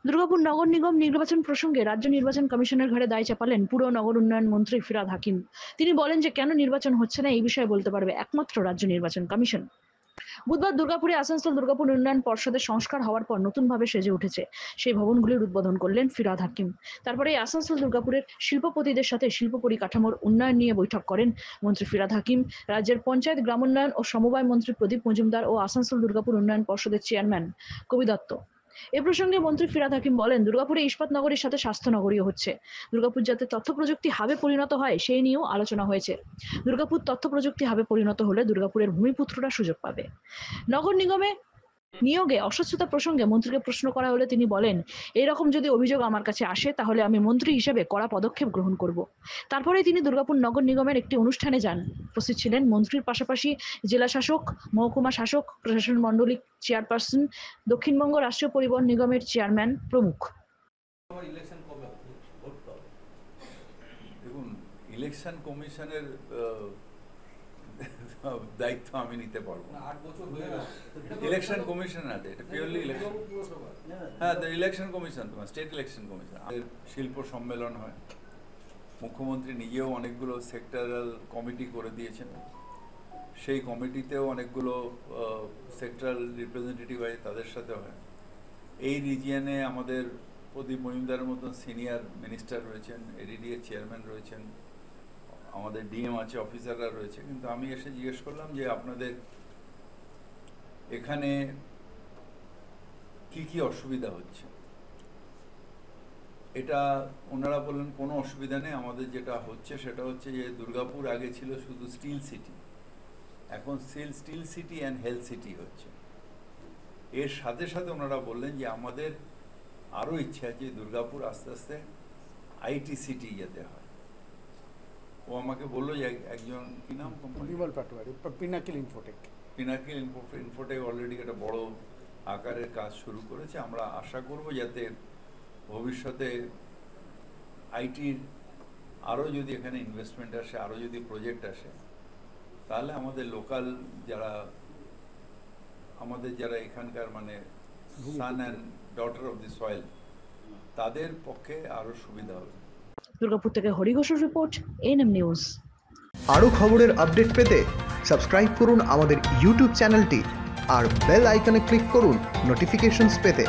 দুর্গাপুর নগর নিগম নির্বাচন প্রসঙ্গে রাজ্য নির্বাচন কমিশনের ঘাড়ে দায় চাপালেন পুর নগর উন্নয়ন মন্ত্রী ফিরহাদ হাকিম। তিনি বলেন যে কেন নির্বাচন হচ্ছে না এই বিষয়ে বলতে পারবে একমাত্র রাজ্য নির্বাচন কমিশন। বুধবার দুর্গাপুরে আসানসোল দুর্গাপুর উন্নয়ন পর্ষদের সংস্কার হওয়ার পর নতুনভাবে সেজে উঠেছে সেই ভবনগুলির উদ্বোধন করলেন ফিরহাদ হাকিম। তারপরে আসানসোল দুর্গাপুরের শিল্পপতিদের সাথে শিল্প পরিকাঠামোর উন্নয়ন নিয়ে বৈঠক করেন মন্ত্রী ফিরহাদ হাকিম। রাজ্যের পঞ্চায়েত গ্রামোন্নয়ন ও সমবায় মন্ত্রী প্রদীপ মজুমদার ও আসানসোল দুর্গাপুর উন্নয়ন পর্ষদের চেয়ারম্যান কবি দত্ত। এ প্রসঙ্গে মন্ত্রী ফিরহাদ হাকিম বলেন, দুর্গাপুরে ইস্পাত নগরীর সাথে স্বাস্থ্য নগরীও হচ্ছে। দুর্গাপুর যাতে তথ্য প্রযুক্তি হাবে পরিণত হয় সেই নিয়েও আলোচনা হয়েছে। দুর্গাপুর তথ্য প্রযুক্তি হাবে পরিণত হলে দুর্গাপুরের ভূমিপুত্ররা সুযোগ পাবে। নগর নিগমে নিয়োগে অস্বচ্ছতা প্রসঙ্গে মন্ত্রীকে প্রশ্ন করা হলে তিনি বলেন, এইরকম যদি অভিযোগ আমার কাছে আসে তাহলে আমি মন্ত্রী হিসেবে কড়া পদক্ষেপ গ্রহণ করব। তারপরে তিনি দুর্গাপুর নগর নিগমের একটি অনুষ্ঠানে যান। উপস্থিত ছিলেন মন্ত্রীর পাশাপাশি জেলা শাসক, মহকুমা শাসক, প্রশাসন মণ্ডলী চেয়ারপারসন, দক্ষিণবঙ্গ রাষ্ট্রীয় পরিবহন নিগমের চেয়ারম্যান প্রমুখ। দেখুন, ইলেকশন কমিশনের দায়িত্ব আমি নিতে পারবো না। 8 বছর হয়ে গেল ইলেকশন কমিশন আছে, এটা পিওরলি ইলেকশন। হ্যাঁ, ইলেকশন কমিশন, তোমার স্টেট ইলেকশন কমিশন। শিল্প সম্মেলন হয়, মুখ্যমন্ত্রী নিজেও অনেকগুলো সেক্টরাল কমিটি করে দিয়েছেন, সেই কমিটিতেও অনেকগুলো সেক্টরাল রিপ্রেজেন্টেটিভ হয়, তাদের সাথে হয়। এই রিজিয়নে আমাদের প্রদীপ মজুমদারের মতন সিনিয়র মিনিস্টার রয়েছেন, এডিডিএ চেয়ারম্যান রয়েছেন, আমাদের ডিএম আছে, অফিসাররা রয়েছে। কিন্তু আমি এসে জিজ্ঞেস করলাম যে আপনাদের এখানে কি কি অসুবিধা হচ্ছে। এটা ওনারা বললেন কোনো অসুবিধা নেই, আমাদের যেটা হচ্ছে সেটা হচ্ছে যে দুর্গাপুর আগে ছিল শুধু স্টিল সিটি, এখন still city and health city হচ্ছে। এর সাথে সাথে ওনারা বললেন যে আমাদের আরও ইচ্ছা আছে দুর্গাপুর আস্তে আস্তে আইটি সিটি যাতে হয়। ও আমাকে বললো যে একজন কি নাম পিনাকিল ইনফোটেক অলরেডি একটা বড় আকারের কাজ শুরু করেছে। আমরা আশা করব যাতে ভবিষ্যতে আইটির আরও যদি এখানে ইনভেস্টমেন্ট আসে, আরও যদি প্রজেক্ট আসে, তাহলে আমাদের লোকাল যারা এখানকার মানে son and daughter of the soil, তাদের পক্ষে আরও সুবিধা হবে। দুর্গাপুর থেকে হরি ঘোষের রিপোর্ট, এনএম নিউজ। আরও খবরের আপডেট পেতে সাবস্ক্রাইব করুন আমাদের ইউটিউব চ্যানেলটি আর বেল আইকনে ক্লিক করুন নোটিফিকেশনস পেতে।